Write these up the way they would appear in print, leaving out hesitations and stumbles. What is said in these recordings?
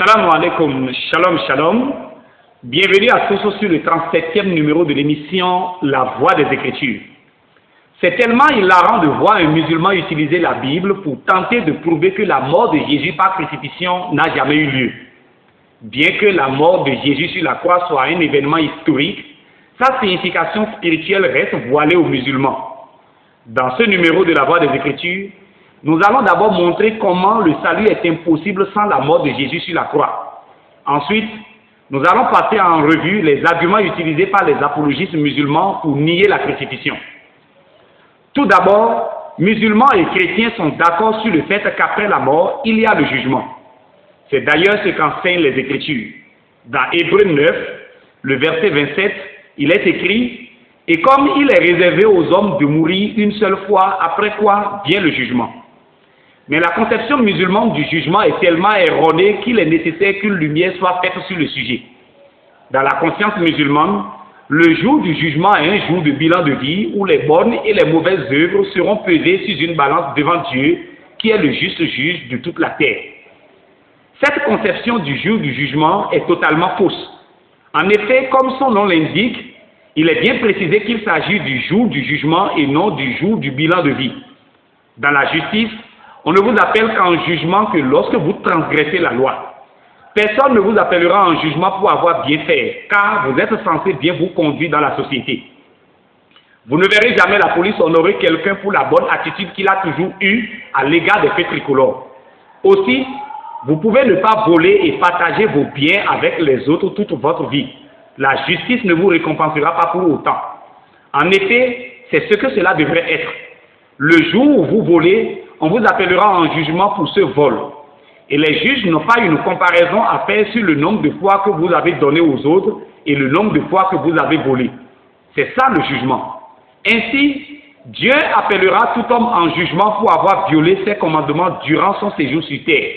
Salam alaikum, shalom shalom. Bienvenue à tous sur le 37e numéro de l'émission La Voix des Écritures. C'est tellement hilarant de voir un musulman utiliser la Bible pour tenter de prouver que la mort de Jésus par crucifixion n'a jamais eu lieu. Bien que la mort de Jésus sur la croix soit un événement historique, sa signification spirituelle reste voilée aux musulmans. Dans ce numéro de La Voix des Écritures, nous allons d'abord montrer comment le salut est impossible sans la mort de Jésus sur la croix. Ensuite, nous allons passer en revue les arguments utilisés par les apologistes musulmans pour nier la crucifixion. Tout d'abord, musulmans et chrétiens sont d'accord sur le fait qu'après la mort, il y a le jugement. C'est d'ailleurs ce qu'enseignent les Écritures. Dans Hébreux 9, le verset 27, il est écrit « Et comme il est réservé aux hommes de mourir une seule fois, après quoi vient le jugement. » Mais la conception musulmane du jugement est tellement erronée qu'il est nécessaire qu'une lumière soit faite sur le sujet. Dans la conscience musulmane, le jour du jugement est un jour de bilan de vie où les bonnes et les mauvaises œuvres seront pesées sur une balance devant Dieu, qui est le juste juge de toute la terre. Cette conception du jour du jugement est totalement fausse. En effet, comme son nom l'indique, il est bien précisé qu'il s'agit du jour du jugement et non du jour du bilan de vie. Dans la justice, on ne vous appelle qu'en jugement que lorsque vous transgressez la loi. Personne ne vous appellera en jugement pour avoir bien fait, car vous êtes censé bien vous conduire dans la société. Vous ne verrez jamais la police honorer quelqu'un pour la bonne attitude qu'il a toujours eue à l'égard des faits tricolores. Aussi, vous pouvez ne pas voler et partager vos biens avec les autres toute votre vie. La justice ne vous récompensera pas pour autant. En effet, c'est ce que cela devrait être. Le jour où vous volez, on vous appellera en jugement pour ce vol. Et les juges n'ont pas une comparaison à faire sur le nombre de fois que vous avez donné aux autres et le nombre de fois que vous avez volé. C'est ça le jugement. Ainsi, Dieu appellera tout homme en jugement pour avoir violé ses commandements durant son séjour sur terre.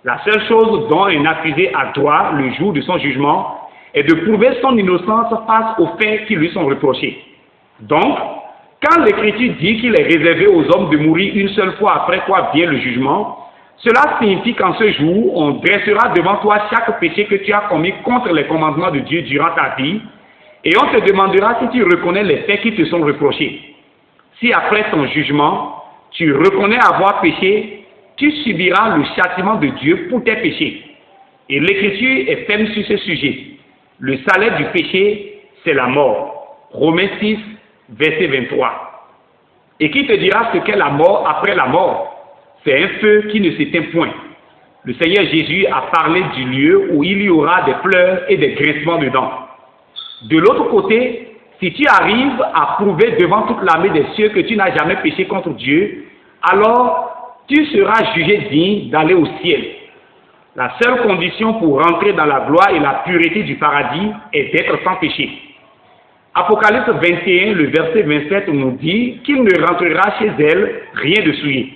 La seule chose dont un accusé a droit le jour de son jugement est de prouver son innocence face aux faits qui lui sont reprochés. Donc, quand l'Écriture dit qu'il est réservé aux hommes de mourir une seule fois après quoi vient le jugement, cela signifie qu'en ce jour, on dressera devant toi chaque péché que tu as commis contre les commandements de Dieu durant ta vie, et on te demandera si tu reconnais les faits qui te sont reprochés. Si après ton jugement, tu reconnais avoir péché, tu subiras le châtiment de Dieu pour tes péchés. Et l'Écriture est ferme sur ce sujet. Le salaire du péché, c'est la mort. Romains 6, verset 23. Et qui te dira ce qu'est la mort après la mort? C'est un feu qui ne s'éteint point. Le Seigneur Jésus a parlé du lieu où il y aura des pleurs et des grincements de dents. De l'autre côté, si tu arrives à prouver devant toute l'armée des cieux que tu n'as jamais péché contre Dieu, alors tu seras jugé digne d'aller au ciel. La seule condition pour rentrer dans la gloire et la pureté du paradis est d'être sans péché. Apocalypse 21, le verset 27 nous dit qu'il ne rentrera chez elle rien de souillé.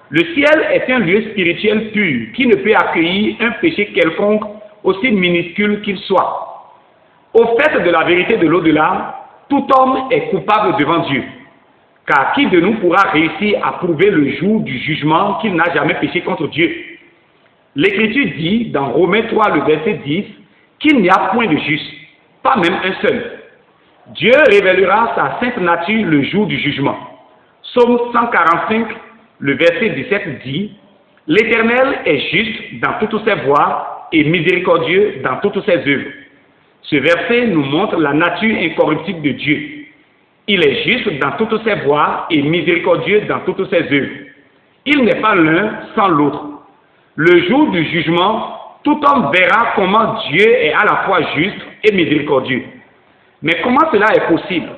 Le ciel est un lieu spirituel pur qui ne peut accueillir un péché quelconque, aussi minuscule qu'il soit. Au fait de la vérité de l'au-delà, tout homme est coupable devant Dieu. Car qui de nous pourra réussir à prouver le jour du jugement qu'il n'a jamais péché contre Dieu? L'Écriture dit dans Romains 3, le verset 10, qu'il n'y a point de juste, pas même un seul. Dieu révélera sa sainte nature le jour du jugement. Psaume 145, le verset 17 dit « L'Éternel est juste dans toutes ses voies et miséricordieux dans toutes ses œuvres. » Ce verset nous montre la nature incorruptible de Dieu. Il est juste dans toutes ses voies et miséricordieux dans toutes ses œuvres. Il n'est pas l'un sans l'autre. Le jour du jugement, tout homme verra comment Dieu est à la fois juste et miséricordieux. Mais comment cela est possible?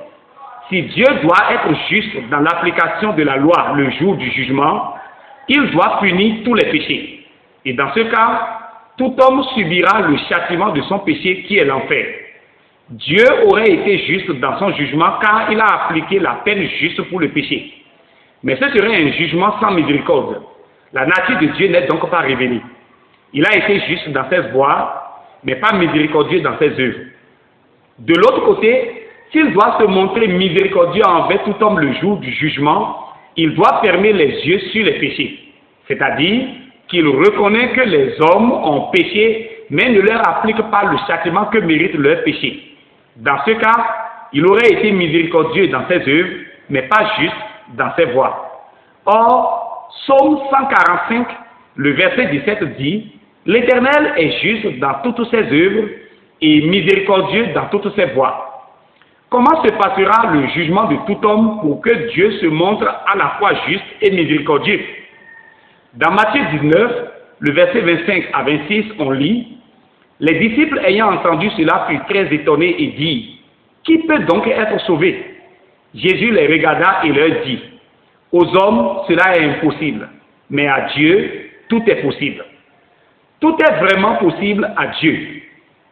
Si Dieu doit être juste dans l'application de la loi le jour du jugement, il doit punir tous les péchés. Et dans ce cas, tout homme subira le châtiment de son péché qui est l'enfer. Dieu aurait été juste dans son jugement car il a appliqué la peine juste pour le péché. Mais ce serait un jugement sans miséricorde. La nature de Dieu n'est donc pas révélée. Il a été juste dans ses voies, mais pas miséricordieux dans ses œuvres. De l'autre côté, s'il doit se montrer miséricordieux envers tout homme le jour du jugement, il doit fermer les yeux sur les péchés, c'est-à-dire qu'il reconnaît que les hommes ont péché, mais ne leur applique pas le châtiment que mérite leur péché. Dans ce cas, il aurait été miséricordieux dans ses œuvres, mais pas juste dans ses voies. Or, Psaume 145, le verset 17 dit « L'Éternel est juste dans toutes ses œuvres et miséricordieux dans toutes ses voies. » Comment se passera le jugement de tout homme pour que Dieu se montre à la fois juste et miséricordieux? Dans Matthieu 19, le verset 25 à 26, on lit « Les disciples ayant entendu cela furent très étonnés et dirent « Qui peut donc être sauvé ?» Jésus les regarda et leur dit « Aux hommes, cela est impossible, mais à Dieu, tout est possible. » Tout est vraiment possible à Dieu.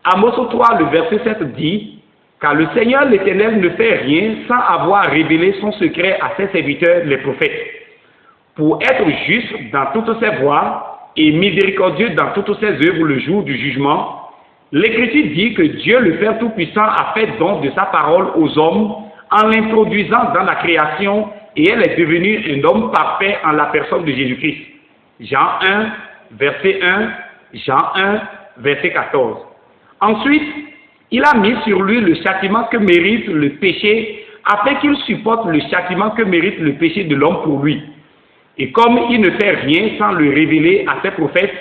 Amos 3, le verset 7 dit « Car le Seigneur l'Éternel ne fait rien sans avoir révélé son secret à ses serviteurs, les prophètes. Pour être juste dans toutes ses voies et miséricordieux dans toutes ses œuvres le jour du jugement, l'Écriture dit que Dieu, le Père Tout-Puissant, a fait don de sa parole aux hommes en l'introduisant dans la création et elle est devenue un homme parfait en la personne de Jésus-Christ. Jean 1, verset 1, Jean 1, verset 14. Ensuite, il a mis sur lui le châtiment que mérite le péché afin qu'il supporte le châtiment que mérite le péché de l'homme pour lui. Et comme il ne fait rien sans le révéler à ses prophètes,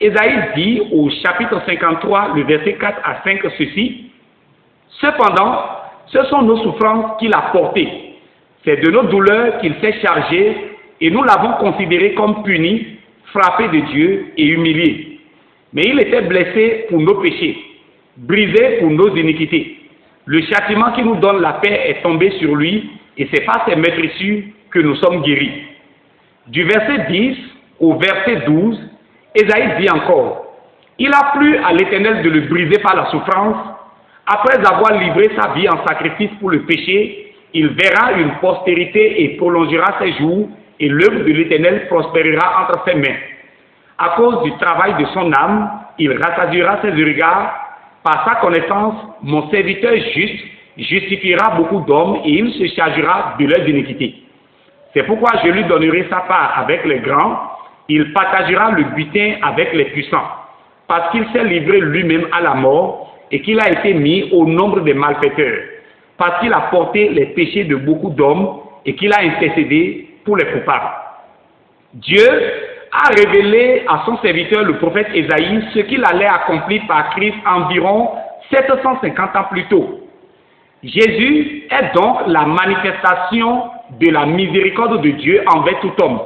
Ésaïe dit au chapitre 53, le verset 4 à 5 ceci: « Cependant, ce sont nos souffrances qu'il a portées. C'est de nos douleurs qu'il s'est chargé et nous l'avons considéré comme puni, frappé de Dieu et humilié. Mais il était blessé pour nos péchés, brisé pour nos iniquités. Le châtiment qui nous donne la paix est tombé sur lui et c'est par ses meurtrissures que nous sommes guéris. » Du verset 10 au verset 12, Ésaïe dit encore: « Il a plu à l'Éternel de le briser par la souffrance. Après avoir livré sa vie en sacrifice pour le péché, il verra une postérité et prolongera ses jours, et l'œuvre de l'Éternel prospérera entre ses mains. À cause du travail de son âme, il rassasiera ses regards. Par sa connaissance, mon serviteur juste justifiera beaucoup d'hommes et il se chargera de leurs iniquités. C'est pourquoi je lui donnerai sa part avec les grands, il partagera le butin avec les puissants, parce qu'il s'est livré lui-même à la mort et qu'il a été mis au nombre des malfaiteurs, parce qu'il a porté les péchés de beaucoup d'hommes et qu'il a intercédé pour les coupables. » Dieu a révélé à son serviteur le prophète Ésaïe ce qu'il allait accomplir par Christ environ 750 ans plus tôt. Jésus est donc la manifestation de la miséricorde de Dieu envers tout homme.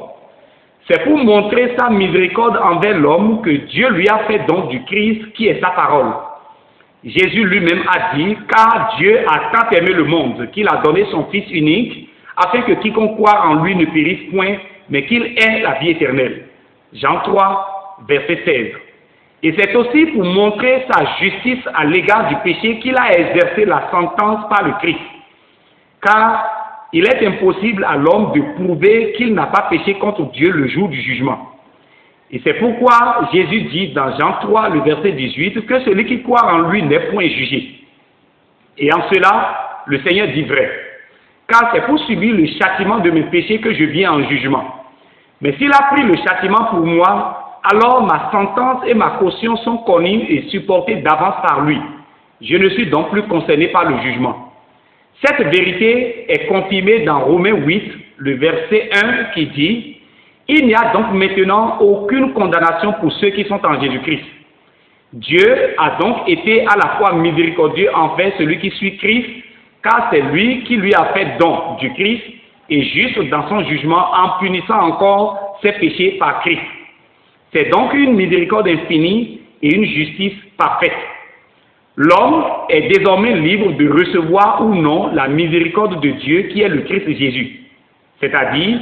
C'est pour montrer sa miséricorde envers l'homme que Dieu lui a fait don du Christ qui est sa parole. Jésus lui-même a dit « Car Dieu a tant aimé le monde qu'il a donné son Fils unique, afin que quiconque croit en lui ne périsse point, mais qu'il ait la vie éternelle. » Jean 3, verset 16. Et c'est aussi pour montrer sa justice à l'égard du péché qu'il a exercé la sentence par le Christ. Car il est impossible à l'homme de prouver qu'il n'a pas péché contre Dieu le jour du jugement. Et c'est pourquoi Jésus dit dans Jean 3, le verset 18, que celui qui croit en lui n'est point jugé. Et en cela, le Seigneur dit vrai. Car c'est pour subir le châtiment de mes péchés que je viens en jugement. Mais s'il a pris le châtiment pour moi, alors ma sentence et ma caution sont connues et supportées d'avance par lui. Je ne suis donc plus concerné par le jugement. Cette vérité est confirmée dans Romains 8, le verset 1 qui dit « Il n'y a donc maintenant aucune condamnation pour ceux qui sont en Jésus-Christ. Dieu a donc été à la fois miséricordieux envers celui qui suit Christ, car c'est lui qui lui a fait don du Christ, et juste dans son jugement en punissant encore ses péchés par Christ. C'est donc une miséricorde infinie et une justice parfaite. L'homme est désormais libre de recevoir ou non la miséricorde de Dieu qui est le Christ Jésus. C'est-à-dire,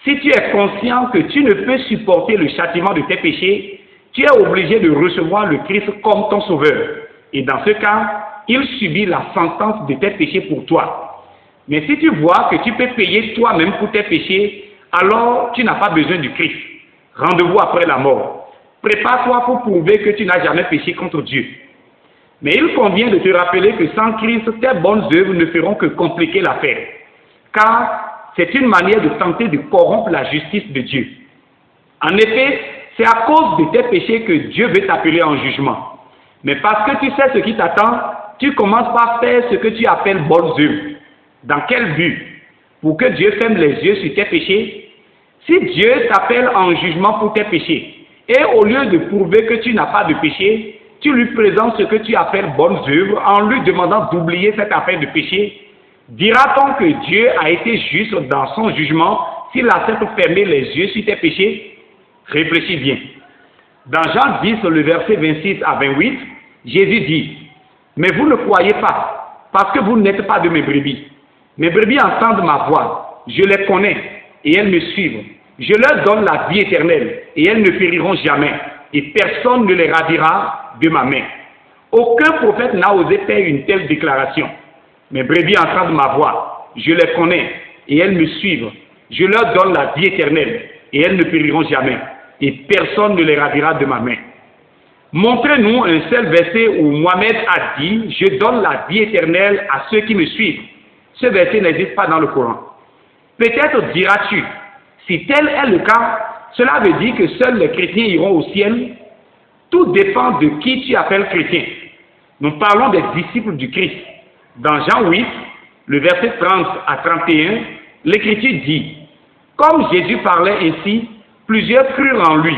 si tu es conscient que tu ne peux supporter le châtiment de tes péchés, tu es obligé de recevoir le Christ comme ton sauveur. Et dans ce cas, il subit la sentence de tes péchés pour toi. Mais si tu vois que tu peux payer toi-même pour tes péchés, alors tu n'as pas besoin du Christ. Rendez-vous après la mort. Prépare-toi pour prouver que tu n'as jamais péché contre Dieu. Mais il convient de te rappeler que sans Christ, tes bonnes œuvres ne feront que compliquer l'affaire. Car c'est une manière de tenter de corrompre la justice de Dieu. En effet, c'est à cause de tes péchés que Dieu veut t'appeler en jugement. Mais parce que tu sais ce qui t'attend, tu commences par faire ce que tu appelles bonnes œuvres. Dans quel but? Pour que Dieu ferme les yeux sur tes péchés? Si Dieu t'appelle en jugement pour tes péchés, et au lieu de prouver que tu n'as pas de péché, tu lui présentes ce que tu appelles bonnes œuvres en lui demandant d'oublier cette affaire de péché, dira-t-on que Dieu a été juste dans son jugement s'il accepte de fermer les yeux sur tes péchés? Réfléchis bien. Dans Jean 10, le verset 26 à 28, Jésus dit, « Mais vous ne croyez pas, parce que vous n'êtes pas de mes brebis. Mes brebis entendent ma voix, je les connais, et elles me suivent. Je leur donne la vie éternelle, et elles ne périront jamais, et personne ne les ravira de ma main. » Aucun prophète n'a osé faire une telle déclaration. Mes brebis entendent ma voix, je les connais, et elles me suivent. Je leur donne la vie éternelle, et elles ne périront jamais, et personne ne les ravira de ma main. Montrez-nous un seul verset où Mohammed a dit « Je donne la vie éternelle à ceux qui me suivent ». Ce verset n'existe pas dans le Coran. Peut-être diras-tu, si tel est le cas, cela veut dire que seuls les chrétiens iront au ciel. Tout dépend de qui tu appelles chrétien. Nous parlons des disciples du Christ. Dans Jean 8, le verset 30 à 31, l'Écriture dit « Comme Jésus parlait ainsi, plusieurs crurent en lui.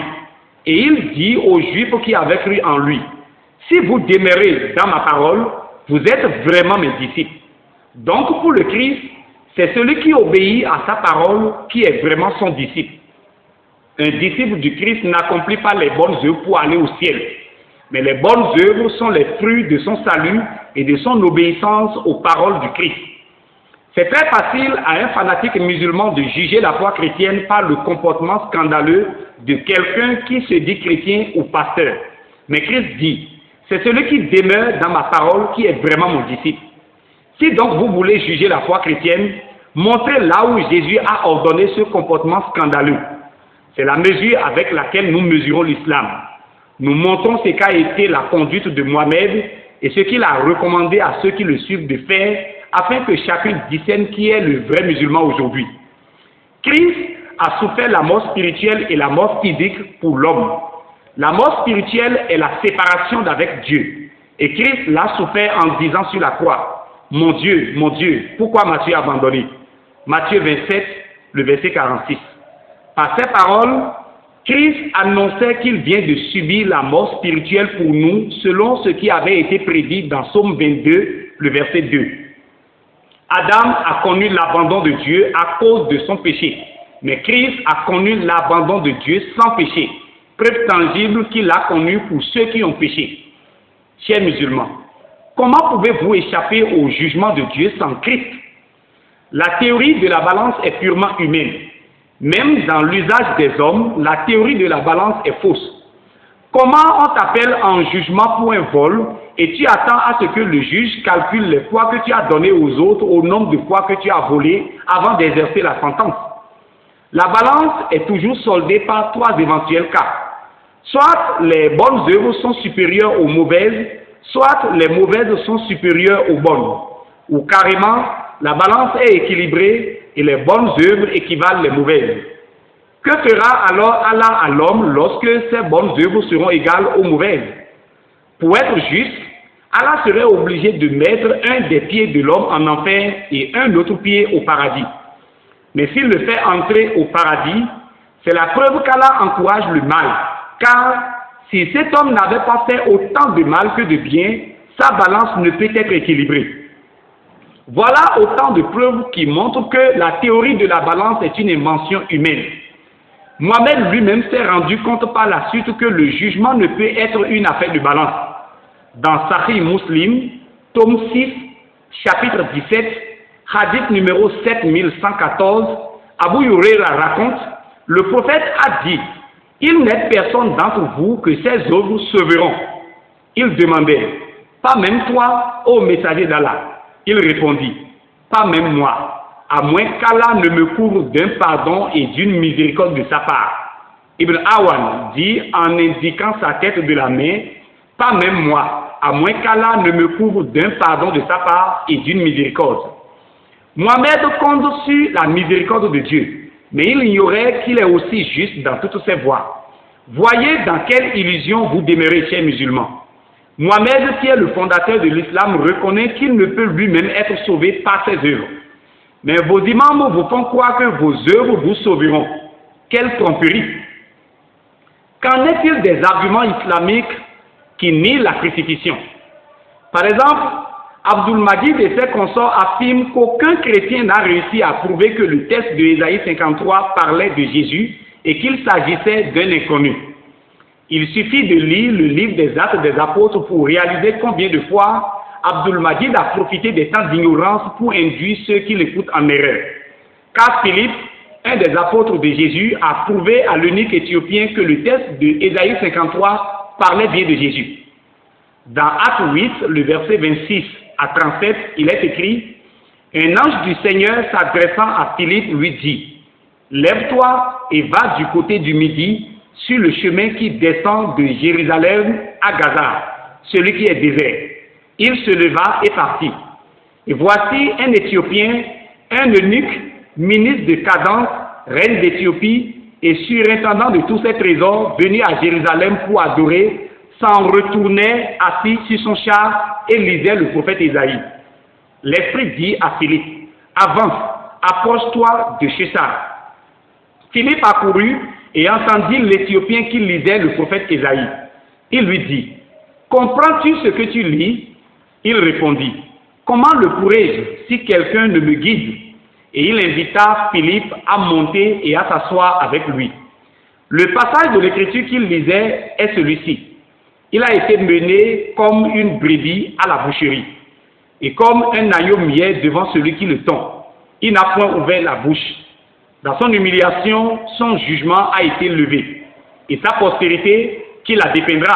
Et il dit aux Juifs qui avaient cru en lui, « Si vous demeurez dans ma parole, vous êtes vraiment mes disciples. » Donc pour le Christ, c'est celui qui obéit à sa parole qui est vraiment son disciple. Un disciple du Christ n'accomplit pas les bonnes œuvres pour aller au ciel. Mais les bonnes œuvres sont les fruits de son salut et de son obéissance aux paroles du Christ. C'est très facile à un fanatique musulman de juger la foi chrétienne par le comportement scandaleux de quelqu'un qui se dit chrétien ou pasteur. Mais Christ dit, c'est celui qui demeure dans ma parole qui est vraiment mon disciple. Si donc vous voulez juger la foi chrétienne, montrez là où Jésus a ordonné ce comportement scandaleux. C'est la mesure avec laquelle nous mesurons l'islam. Nous montrons ce qu'a été la conduite de Mohammed et ce qu'il a recommandé à ceux qui le suivent de faire afin que chacun discerne qui est le vrai musulman aujourd'hui. Christ a souffert la mort spirituelle et la mort physique pour l'homme. La mort spirituelle est la séparation d'avec Dieu. Et Christ l'a souffert en disant sur la croix, « Mon Dieu, pourquoi m'as-tu abandonné ?» Matthieu 27, le verset 46. Par ces paroles, Christ annonçait qu'il vient de subir la mort spirituelle pour nous, selon ce qui avait été prédit dans Psaume 22, le verset 2. Adam a connu l'abandon de Dieu à cause de son péché, mais Christ a connu l'abandon de Dieu sans péché, preuve tangible qu'il a connu pour ceux qui ont péché. Chers musulmans, comment pouvez-vous échapper au jugement de Dieu sans Christ? La théorie de la balance est purement humaine. Même dans l'usage des hommes, la théorie de la balance est fausse. Comment on t'appelle en jugement pour un vol et tu attends à ce que le juge calcule les fois que tu as donné aux autres au nombre de fois que tu as volé avant d'exercer la sentence? La balance est toujours soldée par trois éventuels cas. Soit les bonnes œuvres sont supérieures aux mauvaises, soit les mauvaises sont supérieures aux bonnes. Ou carrément, la balance est équilibrée et les bonnes œuvres équivalent les mauvaises. Que fera alors Allah à l'homme lorsque ces bonnes œuvres seront égales aux mauvaises? Pour être juste, Allah serait obligé de mettre un des pieds de l'homme en enfer et un autre pied au paradis. Mais s'il le fait entrer au paradis, c'est la preuve qu'Allah encourage le mal. Car si cet homme n'avait pas fait autant de mal que de bien, sa balance ne peut être équilibrée. Voilà autant de preuves qui montrent que la théorie de la balance est une invention humaine. Mohammed lui-même s'est rendu compte par la suite que le jugement ne peut être une affaire de balance. Dans Sahih Muslim, tome 6, chapitre 17, hadith numéro 7114, Abu Huraira raconte, le prophète a dit, « Il n'est personne d'entre vous que ses œuvres sauveront. » Il demandait, « Pas même toi, ô messager d'Allah ?» Il répondit, « Pas même moi, à moins qu'Allah ne me couvre d'un pardon et d'une miséricorde de sa part. » Ibn Awan dit en indiquant sa tête de la main, « Pas même moi, à moins qu'Allah ne me couvre d'un pardon de sa part et d'une miséricorde. » Mohammed compte sur la miséricorde de Dieu, mais il ignorait qu'il est aussi juste dans toutes ses voies. Voyez dans quelle illusion vous demeurez, chers musulmans. Mohammed, qui est le fondateur de l'islam, reconnaît qu'il ne peut lui-même être sauvé par ses œuvres. Mais vos imams vous font croire que vos œuvres vous sauveront. Quelle tromperie! Qu'en est-il des arguments islamiques qui nient la crucifixion? Par exemple, Abdul Majid et ses consorts affirment qu'aucun chrétien n'a réussi à prouver que le texte de Ésaïe 53 parlait de Jésus et qu'il s'agissait d'un inconnu. Il suffit de lire le livre des Actes des Apôtres pour réaliser combien de fois Abdul Majid a profité des temps d'ignorance pour induire ceux qui l'écoutent en erreur. Car Philippe, un des apôtres de Jésus, a prouvé à l'eunuque éthiopien que le texte de Ésaïe 53 parlait bien de Jésus. Dans Acte 8, le verset 26 à 37, il est écrit: un ange du Seigneur s'adressant à Philippe lui dit: lève-toi et va du côté du midi sur le chemin qui descend de Jérusalem à Gaza, celui qui est désert. Il se leva et partit. Et voici un Éthiopien, un eunuque, ministre de Cadence, reine d'Éthiopie et surintendant de tous ses trésors, venu à Jérusalem pour adorer, s'en retournait assis sur son char et lisait le prophète Ésaïe. L'Esprit dit à Philippe: avance, approche-toi de chez ça. Philippe accourut et entendit l'Éthiopien qui lisait le prophète Ésaïe. Il lui dit: comprends-tu ce que tu lis? Il répondit: comment le pourrais-je si quelqu'un ne me guide? Et il invita Philippe à monter et à s'asseoir avec lui. Le passage de l'écriture qu'il lisait est celui-ci: il a été mené comme une brebis à la boucherie, et comme un agneau muet devant celui qui le tond. Il n'a point ouvert la bouche. Dans son humiliation, son jugement a été levé, et sa postérité qui la dépeindra,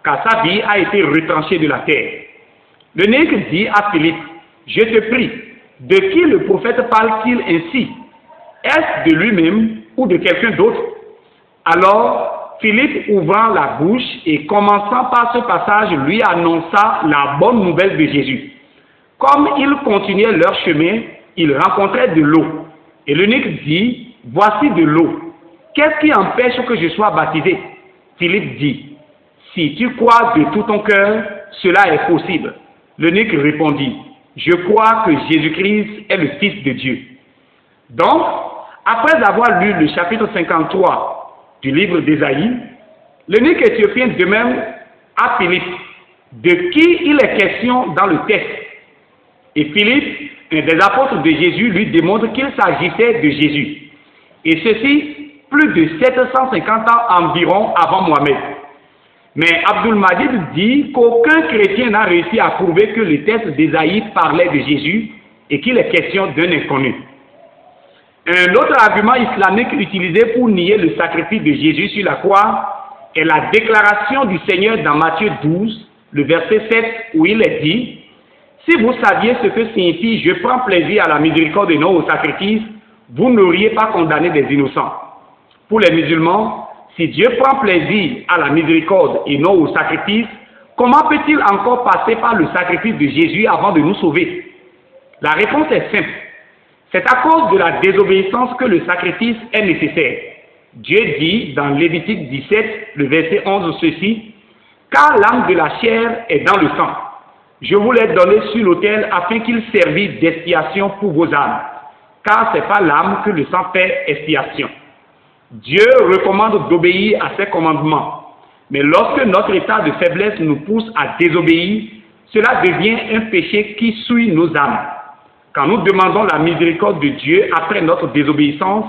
car sa vie a été retranchée de la terre. L'eunuque dit à Philippe: je te prie, de qui le prophète parle-t-il ainsi? Est-ce de lui-même ou de quelqu'un d'autre? Alors Philippe, ouvrant la bouche et commençant par ce passage, lui annonça la bonne nouvelle de Jésus. Comme ils continuaient leur chemin, ils rencontraient de l'eau. Et l'eunuque dit: voici de l'eau. Qu'est-ce qui empêche que je sois baptisé? Philippe dit: si tu crois de tout ton cœur, cela est possible. L'eunuque répondit: je crois que Jésus-Christ est le Fils de Dieu. Donc, après avoir lu le chapitre 53 du livre d'Ésaïe, l'eunuque éthiopien demande à Philippe de qui il est question dans le texte. Et Philippe, un des apôtres de Jésus, lui démontre qu'il s'agissait de Jésus. Et ceci, plus de 750 ans environ avant Mohammed. Mais Abdul Majid dit qu'aucun chrétien n'a réussi à prouver que le texte d'Ésaïe parlait de Jésus et qu'il est question d'un inconnu. Un autre argument islamique utilisé pour nier le sacrifice de Jésus sur la croix est la déclaration du Seigneur dans Matthieu 12, le verset 7, où il est dit: si vous saviez ce que signifie « je prends plaisir à la miséricorde et non au sacrifice », vous n'auriez pas condamné des innocents. Pour les musulmans, si Dieu prend plaisir à la miséricorde et non au sacrifice, comment peut-il encore passer par le sacrifice de Jésus avant de nous sauver? La réponse est simple. C'est à cause de la désobéissance que le sacrifice est nécessaire. Dieu dit dans Lévitique 17, le verset 11, ceci: car l'âme de la chair est dans le sang. Je vous l'ai donné sur l'autel afin qu'il servisse d'expiation pour vos âmes, car c'est pas l'âme que le sang fait expiation. Dieu recommande d'obéir à ses commandements, mais lorsque notre état de faiblesse nous pousse à désobéir, cela devient un péché qui souille nos âmes. Quand nous demandons la miséricorde de Dieu après notre désobéissance,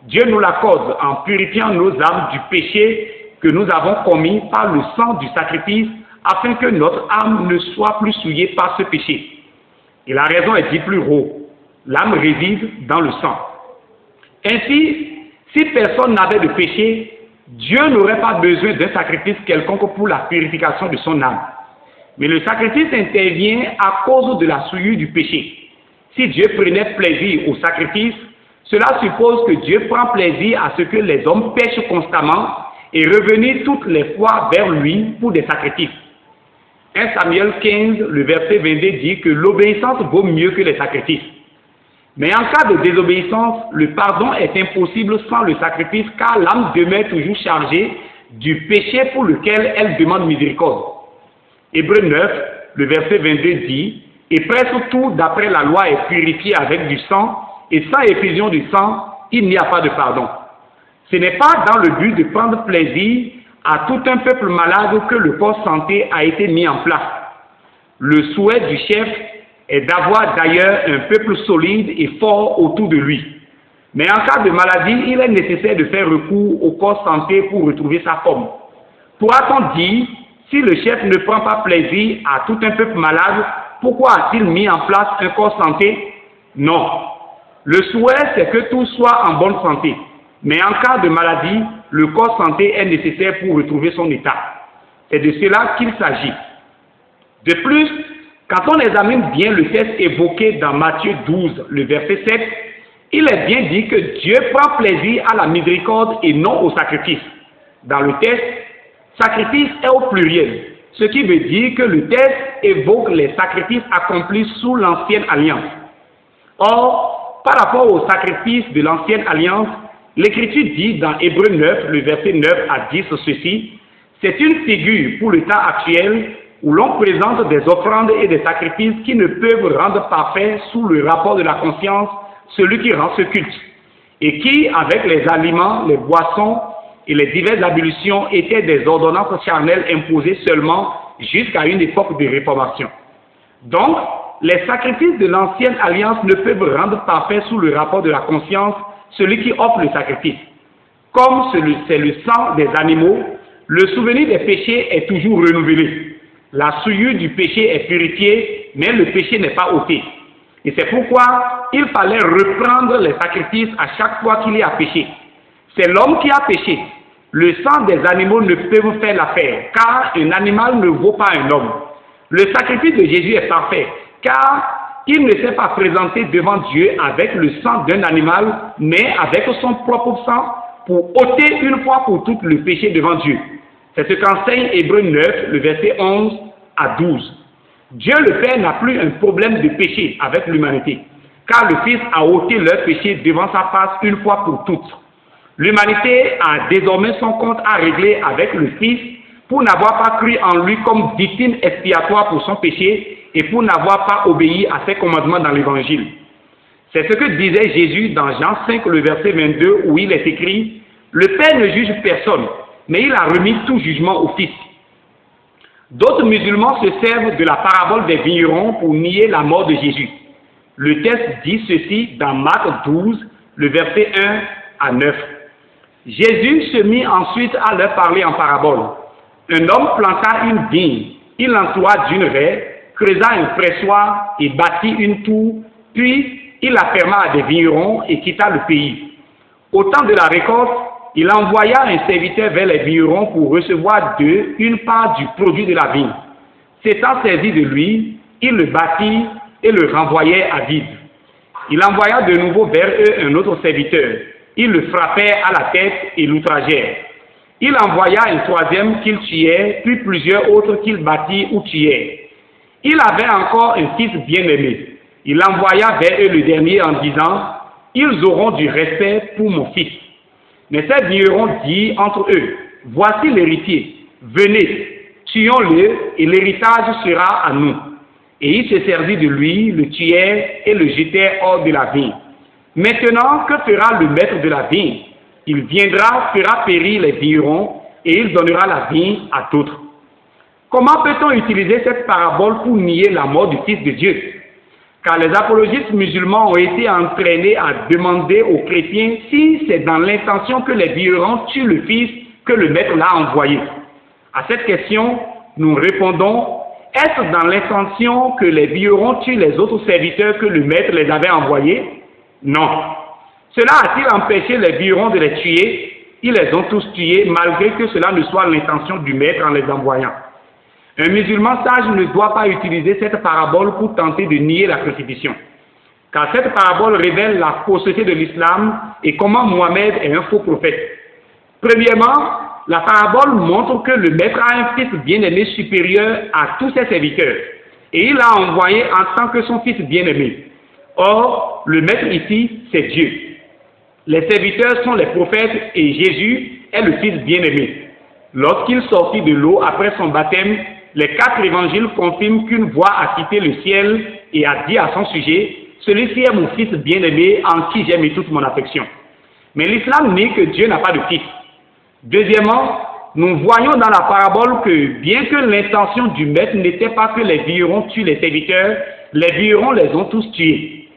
Dieu nous l'accorde en purifiant nos âmes du péché que nous avons commis par le sang du sacrifice, afin que notre âme ne soit plus souillée par ce péché. Et la raison est dite plus haut: l'âme réside dans le sang. Ainsi, si personne n'avait de péché, Dieu n'aurait pas besoin d'un sacrifice quelconque pour la purification de son âme. Mais le sacrifice intervient à cause de la souillure du péché. Si Dieu prenait plaisir au sacrifice, cela suppose que Dieu prend plaisir à ce que les hommes pêchent constamment et revenir toutes les fois vers lui pour des sacrifices. 1 Samuel 15, le verset 22 dit que l'obéissance vaut mieux que les sacrifices. Mais en cas de désobéissance, le pardon est impossible sans le sacrifice, car l'âme demeure toujours chargée du péché pour lequel elle demande miséricorde. Hébreux 9, le verset 22 dit, « Et presque tout d'après la loi est purifié avec du sang, et sans effusion du sang, il n'y a pas de pardon. » Ce n'est pas dans le but de prendre plaisir à tout un peuple malade que le poste santé a été mis en place. Le souhait du chef est d'avoir d'ailleurs un peuple solide et fort autour de lui. Mais en cas de maladie, il est nécessaire de faire recours au corps santé pour retrouver sa forme. Pourra-t-on dire, si le chef ne prend pas plaisir à tout un peuple malade, pourquoi a-t-il mis en place un corps santé? Non. Le souhait, c'est que tout soit en bonne santé. Mais en cas de maladie, le corps santé est nécessaire pour retrouver son état. C'est de cela qu'il s'agit. De plus, quand on examine bien le texte évoqué dans Matthieu 12, le verset 7, il est bien dit que Dieu prend plaisir à la miséricorde et non au sacrifice. Dans le texte, sacrifice est au pluriel, ce qui veut dire que le texte évoque les sacrifices accomplis sous l'ancienne alliance. Or, par rapport aux sacrifices de l'ancienne alliance, l'Écriture dit dans Hébreux 9, le verset 9 à 10 ceci, « C'est une figure pour le temps actuel où l'on présente des offrandes et des sacrifices qui ne peuvent rendre parfait sous le rapport de la conscience celui qui rend ce culte, et qui, avec les aliments, les boissons et les diverses ablutions, étaient des ordonnances charnelles imposées seulement jusqu'à une époque de réformation. Donc, les sacrifices de l'ancienne alliance ne peuvent rendre parfait sous le rapport de la conscience celui qui offre le sacrifice. Comme c'est le sang des animaux, le souvenir des péchés est toujours renouvelé. La souillure du péché est purifiée, mais le péché n'est pas ôté. Et c'est pourquoi il fallait reprendre les sacrifices à chaque fois qu'il y a péché. C'est l'homme qui a péché. Le sang des animaux ne peut vous faire l'affaire, car un animal ne vaut pas un homme. Le sacrifice de Jésus est parfait, car il ne s'est pas présenté devant Dieu avec le sang d'un animal, mais avec son propre sang pour ôter une fois pour toutes le péché devant Dieu. C'est ce qu'enseigne Hébreux 9, le verset 11 à 12. Dieu le Père n'a plus un problème de péché avec l'humanité, car le Fils a ôté leur péché devant sa face une fois pour toutes. L'humanité a désormais son compte à régler avec le Fils pour n'avoir pas cru en lui comme victime expiatoire pour son péché et pour n'avoir pas obéi à ses commandements dans l'Évangile. C'est ce que disait Jésus dans Jean 5, le verset 22, où il est écrit « Le Père ne juge personne, mais il a remis tout jugement au Fils. » D'autres musulmans se servent de la parabole des vignerons pour nier la mort de Jésus. Le texte dit ceci dans Marc 12, le verset 1 à 9. Jésus se mit ensuite à leur parler en parabole. Un homme planta une vigne, il l'entoura d'une raie, creusa un pressoir et bâtit une tour, puis il la ferma à des vignerons et quitta le pays. Au temps de la récolte, il envoya un serviteur vers les vignerons pour recevoir d'eux une part du produit de la vigne. S'étant servi de lui, il le battit et le renvoyait à vide. Il envoya de nouveau vers eux un autre serviteur. Ils le frappèrent à la tête et l'outragèrent. Il envoya un troisième qu'il tuait, puis plusieurs autres qu'il battit ou tuait. Il avait encore un fils bien-aimé. Il envoya vers eux le dernier en disant, « Ils auront du respect pour mon fils. » Mais ces vignerons dirent entre eux, « Voici l'héritier, venez, tuons-le et l'héritage sera à nous. » Et ils se servirent de lui, le tuèrent et le jetèrent hors de la vigne. Maintenant, que fera le maître de la vigne? Il viendra, fera périr les vignerons et il donnera la vigne à d'autres. Comment peut-on utiliser cette parabole pour nier la mort du Fils de Dieu? Car les apologistes musulmans ont été entraînés à demander aux chrétiens si c'est dans l'intention que les vignerons tuent le Fils que le Maître l'a envoyé. À cette question, nous répondons, est-ce dans l'intention que les vignerons tuent les autres serviteurs que le Maître les avait envoyés? Non. Cela a-t-il empêché les vignerons de les tuer? Ils les ont tous tués malgré que cela ne soit l'intention du Maître en les envoyant. Un musulman sage ne doit pas utiliser cette parabole pour tenter de nier la crucifixion. Car cette parabole révèle la fausseté de l'islam et comment Mohammed est un faux prophète. Premièrement, la parabole montre que le Maître a un fils bien-aimé supérieur à tous ses serviteurs. Et il l'a envoyé en tant que son fils bien-aimé. Or, le Maître ici, c'est Dieu. Les serviteurs sont les prophètes et Jésus est le fils bien-aimé. Lorsqu'il sortit de l'eau après son baptême, les 4 évangiles confirment qu'une voix a quitté le ciel et a dit à son sujet, « Celui-ci est mon fils bien-aimé en qui j'ai mis toute mon affection. » Mais l'islam nie que Dieu n'a pas de fils. Deuxièmement, nous voyons dans la parabole que bien que l'intention du maître n'était pas que les vignerons tuent les serviteurs, les vignerons les ont tous tués.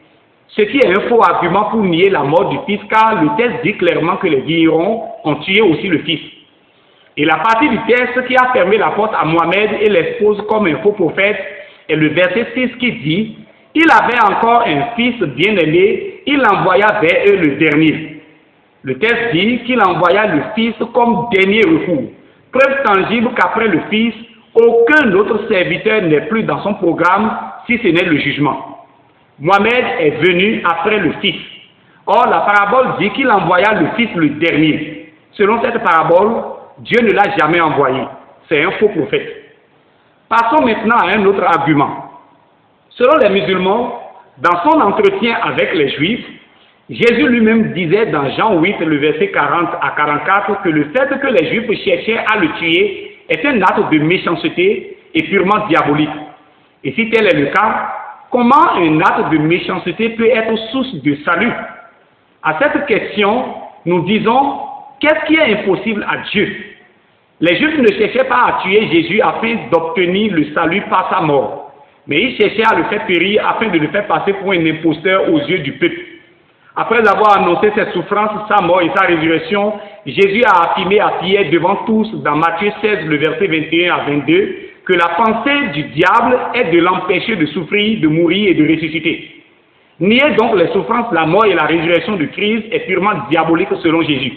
Ce qui est un faux argument pour nier la mort du fils, car le texte dit clairement que les vignerons ont tué aussi le fils. Et la partie du texte qui a fermé la porte à Mohamed et l'expose comme un faux prophète est le verset 6 qui dit « Il avait encore un fils bien-aimé, il l'envoya vers eux le dernier. » Le texte dit qu'il envoya le fils comme dernier recours. Preuve tangible qu'après le fils, aucun autre serviteur n'est plus dans son programme si ce n'est le jugement. Mohamed est venu après le fils. Or, la parabole dit qu'il envoya le fils le dernier. Selon cette parabole, Dieu ne l'a jamais envoyé. C'est un faux prophète. Passons maintenant à un autre argument. Selon les musulmans, dans son entretien avec les Juifs, Jésus lui-même disait dans Jean 8, le verset 40 à 44, que le fait que les Juifs cherchaient à le tuer est un acte de méchanceté et purement diabolique. Et si tel est le cas, comment un acte de méchanceté peut être source de salut? À cette question, nous disons, qu'est-ce qui est impossible à Dieu? Les Juifs ne cherchaient pas à tuer Jésus afin d'obtenir le salut par sa mort, mais ils cherchaient à le faire périr afin de le faire passer pour un imposteur aux yeux du peuple. Après avoir annoncé ses souffrances, sa mort et sa résurrection, Jésus a affirmé à Pierre devant tous, dans Matthieu 16, le verset 21 à 22, que la pensée du diable est de l'empêcher de souffrir, de mourir et de ressusciter. Nier donc les souffrances, la mort et la résurrection de Christ est purement diabolique selon Jésus.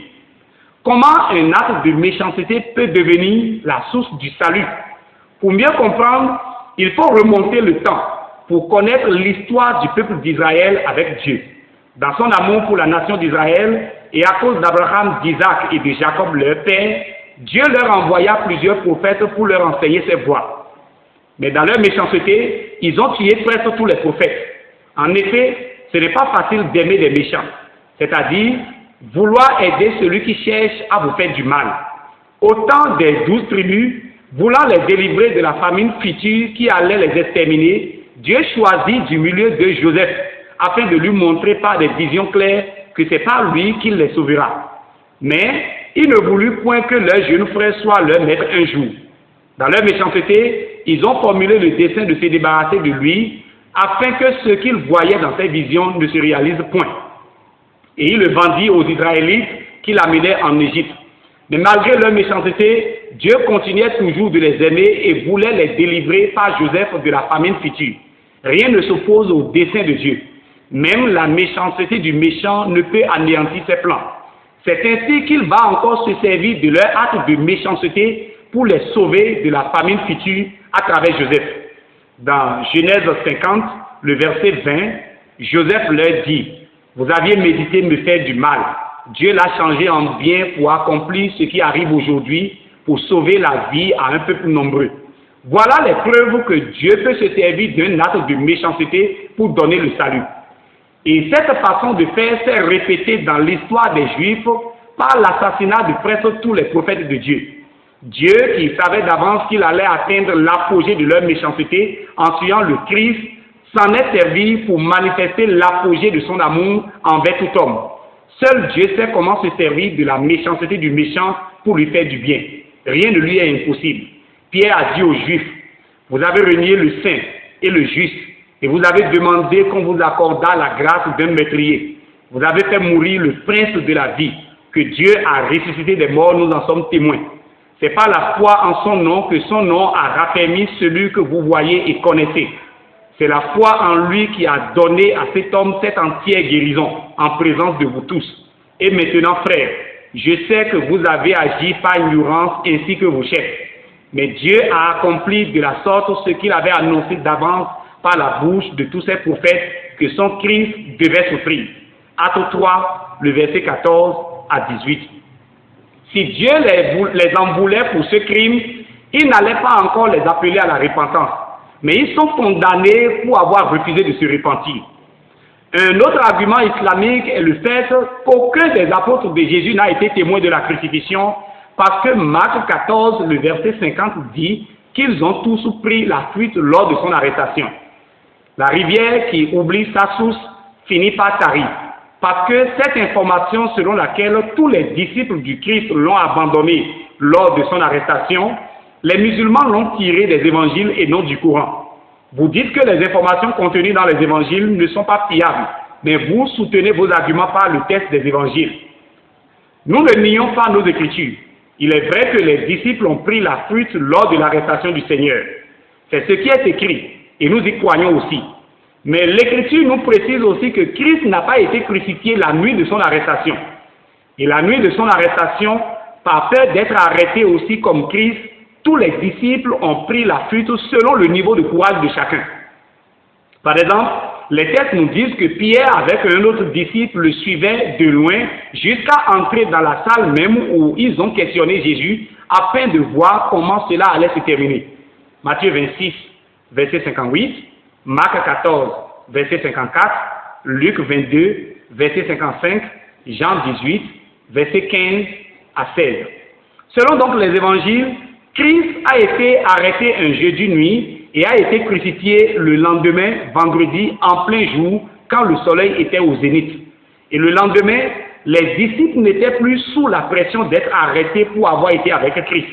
Comment un acte de méchanceté peut devenir la source du salut? Pour mieux comprendre, il faut remonter le temps pour connaître l'histoire du peuple d'Israël avec Dieu. Dans son amour pour la nation d'Israël et à cause d'Abraham, d'Isaac et de Jacob, leur père, Dieu leur envoya plusieurs prophètes pour leur enseigner ses voies. Mais dans leur méchanceté, ils ont tué presque tous les prophètes. En effet, ce n'est pas facile d'aimer les méchants, c'est-à-dire vouloir aider celui qui cherche à vous faire du mal. Au temps des 12 tribus, voulant les délivrer de la famine future qui allait les exterminer, Dieu choisit du milieu de Joseph, afin de lui montrer par des visions claires que c'est par lui qu'il les sauvera. Mais il ne voulut point que leur jeune frère soit leur maître un jour. Dans leur méchanceté, ils ont formulé le dessein de se débarrasser de lui, afin que ce qu'ils voyaient dans ces visions ne se réalise point. Et il le vendit aux Israélites qui l'amenaient en Égypte. Mais malgré leur méchanceté, Dieu continuait toujours de les aimer et voulait les délivrer par Joseph de la famine future. Rien ne s'oppose au dessein de Dieu. Même la méchanceté du méchant ne peut anéantir ses plans. C'est ainsi qu'il va encore se servir de leur acte de méchanceté pour les sauver de la famine future à travers Joseph. Dans Genèse 50, le verset 20, Joseph leur dit, « Vous aviez médité me faire du mal. Dieu l'a changé en bien pour accomplir ce qui arrive aujourd'hui, pour sauver la vie à un peuple nombreux. » Voilà les preuves que Dieu peut se servir d'un acte de méchanceté pour donner le salut. Et cette façon de faire s'est répétée dans l'histoire des Juifs par l'assassinat de presque tous les prophètes de Dieu. Dieu, qui savait d'avance qu'il allait atteindre l'apogée de leur méchanceté en tuant le Christ, s'en est servi pour manifester l'apogée de son amour envers tout homme. Seul Dieu sait comment se servir de la méchanceté du méchant pour lui faire du bien. Rien ne lui est impossible. Pierre a dit aux Juifs, « Vous avez renié le saint et le juste, et vous avez demandé qu'on vous accordât la grâce d'un meurtrier. Vous avez fait mourir le prince de la vie, que Dieu a ressuscité des morts, nous en sommes témoins. C'est par la foi en son nom que son nom a raffermi celui que vous voyez et connaissez. C'est la foi en lui qui a donné à cet homme cette entière guérison en présence de vous tous. Et maintenant, frères, je sais que vous avez agi par ignorance ainsi que vos chefs. Mais Dieu a accompli de la sorte ce qu'il avait annoncé d'avance par la bouche de tous ses prophètes que son Christ devait souffrir. Acte 3, le verset 14 à 18. Si Dieu les en voulait pour ce crime, il n'allait pas encore les appeler à la repentance. Mais ils sont condamnés pour avoir refusé de se repentir. Un autre argument islamique est le fait qu'aucun des apôtres de Jésus n'a été témoin de la crucifixion Parce que Marc 14, le verset 50 dit qu'ils ont tous pris la fuite lors de son arrestation. La rivière qui oublie sa source finit par tarir. Parce que cette information selon laquelle tous les disciples du Christ l'ont abandonné lors de son arrestation, les musulmans l'ont tiré des évangiles et non du Coran. Vous dites que les informations contenues dans les évangiles ne sont pas fiables, mais vous soutenez vos arguments par le texte des évangiles. Nous ne nions pas nos écritures. Il est vrai que les disciples ont pris la fuite lors de l'arrestation du Seigneur. C'est ce qui est écrit, et nous y croyons aussi. Mais l'Écriture nous précise aussi que Christ n'a pas été crucifié la nuit de son arrestation. Et la nuit de son arrestation, par peur d'être arrêté aussi comme Christ, tous les disciples ont pris la fuite selon le niveau de courage de chacun. Par exemple, les textes nous disent que Pierre, avec un autre disciple, le suivait de loin jusqu'à entrer dans la salle même où ils ont questionné Jésus afin de voir comment cela allait se terminer. Matthieu 26, verset 58, Marc 14, verset 54, Luc 22, verset 55, Jean 18, verset 15 à 16. Selon donc les évangiles, Christ a été arrêté un jeudi nuit et a été crucifié le lendemain, vendredi, en plein jour, quand le soleil était au zénith. Et le lendemain, les disciples n'étaient plus sous la pression d'être arrêtés pour avoir été avec Christ.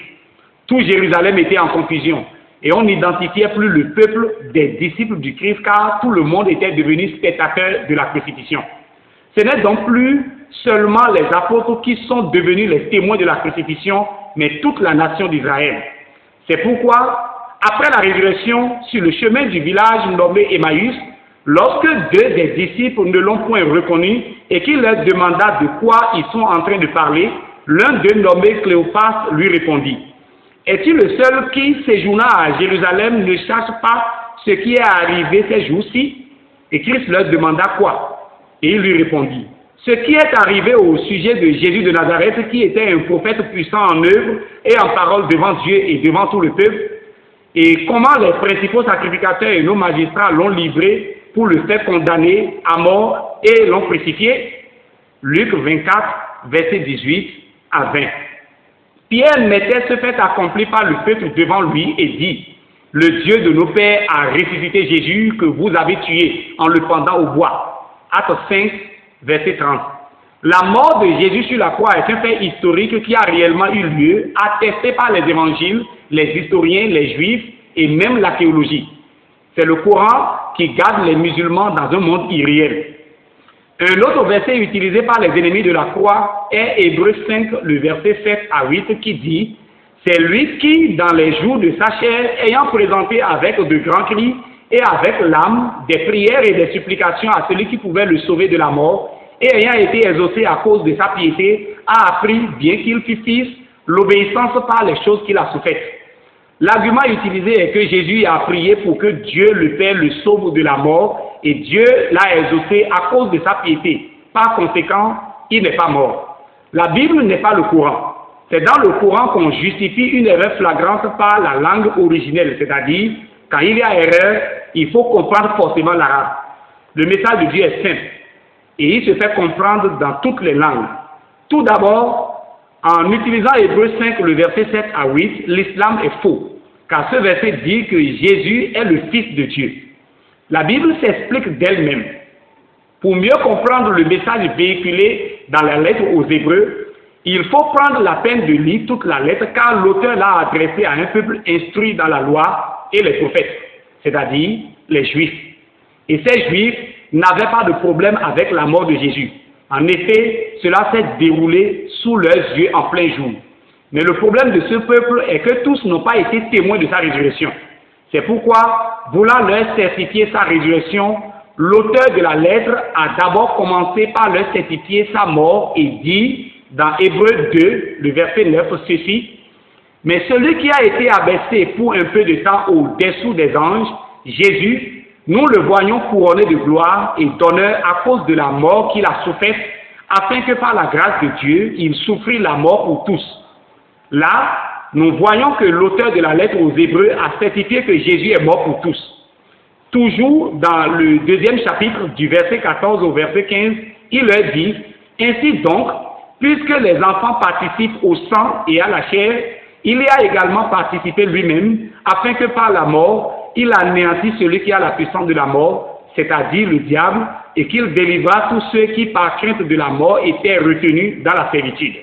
Tout Jérusalem était en confusion et on n'identifiait plus le peuple des disciples du Christ car tout le monde était devenu spectateur de la crucifixion. Ce n'est donc plus seulement les apôtres qui sont devenus les témoins de la crucifixion, mais toute la nation d'Israël. C'est pourquoi, après la résurrection, sur le chemin du village nommé Emmaüs, lorsque deux des disciples ne l'ont point reconnu et qu'il leur demanda de quoi ils sont en train de parler, l'un d'eux nommé Cléopas lui répondit: « Es-tu le seul qui, séjournant à Jérusalem, ne cherche pas ce qui est arrivé ces jours-ci » Et Christ leur demanda quoi? Et il lui répondit: « Ce qui est arrivé au sujet de Jésus de Nazareth, qui était un prophète puissant en œuvre et en parole devant Dieu et devant tout le peuple, et comment les principaux sacrificateurs et nos magistrats l'ont livré pour le faire condamner à mort et l'ont crucifié. » Luc 24, verset 18 à 20. Pierre mettait ce fait accompli par le peuple devant lui et dit: « Le Dieu de nos pères a ressuscité Jésus que vous avez tué en le pendant au bois. » Acte 5, verset 30. La mort de Jésus sur la croix est un fait historique qui a réellement eu lieu, attesté par les évangiles, les historiens, les juifs et même la théologie. C'est le Coran qui garde les musulmans dans un monde irréel. Un autre verset utilisé par les ennemis de la croix est Hébreux 5, le verset 7 à 8 qui dit: « C'est lui qui, dans les jours de sa chair, ayant présenté avec de grands cris et avec l'âme des prières et des supplications à celui qui pouvait le sauver de la mort, et ayant été exaucé à cause de sa piété, a appris, bien qu'il fût fils, l'obéissance par les choses qu'il a souffaites. » L'argument utilisé est que Jésus a prié pour que Dieu le Père le sauve de la mort, et Dieu l'a exaucé à cause de sa piété. Par conséquent, il n'est pas mort. La Bible n'est pas le Coran. C'est dans le Coran qu'on justifie une erreur flagrante par la langue originelle, c'est-à-dire, quand il y a erreur, il faut comprendre forcément l'arabe. Le message de Dieu est simple, et il se fait comprendre dans toutes les langues. Tout d'abord, en utilisant Hébreux 5, le verset 7 à 8, l'islam est faux, car ce verset dit que Jésus est le Fils de Dieu. La Bible s'explique d'elle-même. Pour mieux comprendre le message véhiculé dans la lettre aux Hébreux, il faut prendre la peine de lire toute la lettre, car l'auteur l'a adressée à un peuple instruit dans la loi et les prophètes, c'est-à-dire les Juifs. Et ces Juifs n'avaient pas de problème avec la mort de Jésus. En effet, cela s'est déroulé sous leurs yeux en plein jour. Mais le problème de ce peuple est que tous n'ont pas été témoins de sa résurrection. C'est pourquoi, voulant leur certifier sa résurrection, l'auteur de la lettre a d'abord commencé par leur certifier sa mort et dit, dans Hébreux 2, le verset 9, ceci: « Mais celui qui a été abaissé pour un peu de temps au-dessous des anges, Jésus, nous le voyons couronné de gloire et d'honneur à cause de la mort qu'il a soufferte, afin que par la grâce de Dieu, il souffrit la mort pour tous. » Là, nous voyons que l'auteur de la lettre aux Hébreux a certifié que Jésus est mort pour tous. Toujours dans le deuxième chapitre, du verset 14 au verset 15, il leur dit: « Ainsi donc, Puisque les enfants participent au sang et à la chair, il y a également participé lui-même, afin que par la mort, il anéantisse celui qui a la puissance de la mort, c'est-à-dire le diable, et qu'il délivra tous ceux qui, par crainte de la mort, étaient retenus dans la servitude.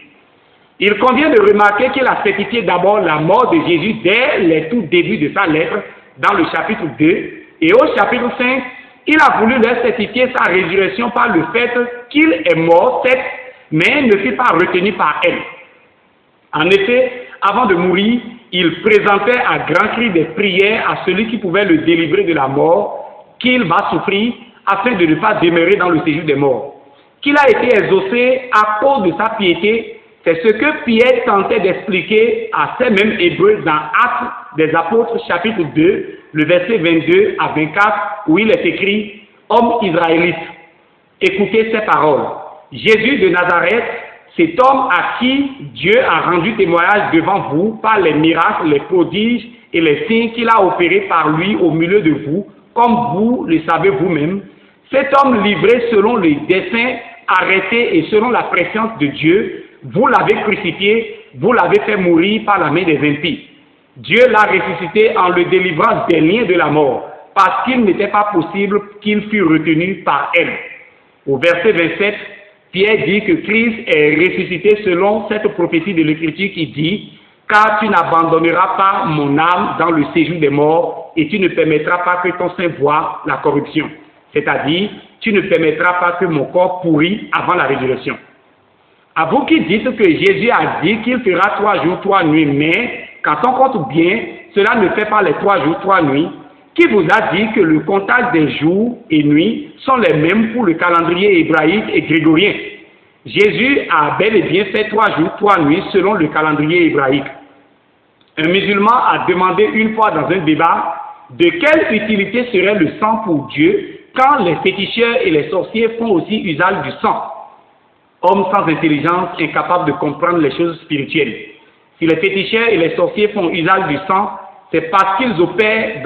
Il convient de remarquer qu'il a certifié d'abord la mort de Jésus dès les tout débuts de sa lettre, dans le chapitre 2, et au chapitre 5, il a voulu leur certifier sa résurrection par le fait qu'il est mort, certes, mais ne fut pas retenu par elle. En effet, avant de mourir, il présentait à grands cris des prières à celui qui pouvait le délivrer de la mort, qu'il va souffrir, afin de ne pas demeurer dans le séjour des morts. Qu'il a été exaucé à cause de sa piété, c'est ce que Pierre tentait d'expliquer à ces mêmes Hébreux dans Actes des Apôtres, chapitre 2, le verset 22 à 24, où il est écrit « Hommes israélites, écoutez ces paroles. Jésus de Nazareth, cet homme à qui Dieu a rendu témoignage devant vous par les miracles, les prodiges et les signes qu'il a opérés par lui au milieu de vous, comme vous le savez vous-même, cet homme livré selon le dessein, arrêté et selon la préscience de Dieu, vous l'avez crucifié, vous l'avez fait mourir par la main des impies. Dieu l'a ressuscité en le délivrant des liens de la mort, parce qu'il n'était pas possible qu'il fût retenu par elle. Au verset 27, Pierre dit que Christ est ressuscité selon cette prophétie de l'Écriture qui dit « Car tu n'abandonneras pas mon âme dans le séjour des morts et tu ne permettras pas que ton sein voie la corruption. » C'est-à-dire, tu ne permettras pas que mon corps pourrit avant la résurrection. À vous qui dites que Jésus a dit qu'il fera 3 jours, 3 nuits, mais quand on compte bien, cela ne fait pas les 3 jours, 3 nuits. Qui vous a dit que le comptage des jours et nuits sont les mêmes pour le calendrier hébraïque et grégorien? Jésus a bel et bien fait 3 jours, 3 nuits selon le calendrier hébraïque. Un musulman a demandé une fois dans un débat de quelle utilité serait le sang pour Dieu quand les féticheurs et les sorciers font aussi usage du sang. Homme sans intelligence, incapable de comprendre les choses spirituelles. Si les féticheurs et les sorciers font usage du sang, c'est parce qu'ils opèrent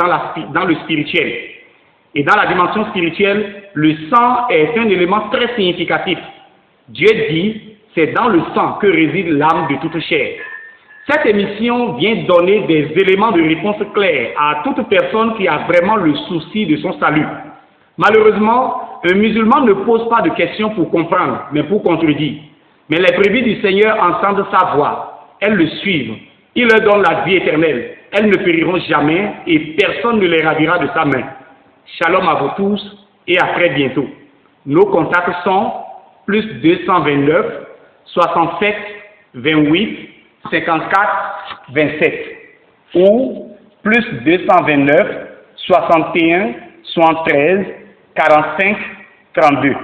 dans le spirituel. Et dans la dimension spirituelle, le sang est un élément très significatif. Dieu dit, c'est dans le sang que réside l'âme de toute chair. Cette émission vient donner des éléments de réponse clairs à toute personne qui a vraiment le souci de son salut. Malheureusement, un musulman ne pose pas de questions pour comprendre, mais pour contredire. Mais les brebis du Seigneur entendent sa voix, elles le suivent. Il leur donne la vie éternelle. Elles ne périront jamais et personne ne les ravira de sa main. Shalom à vous tous et à très bientôt. Nos contacts sont plus 229 67 28 54 27 ou plus 229 61 73 45 32.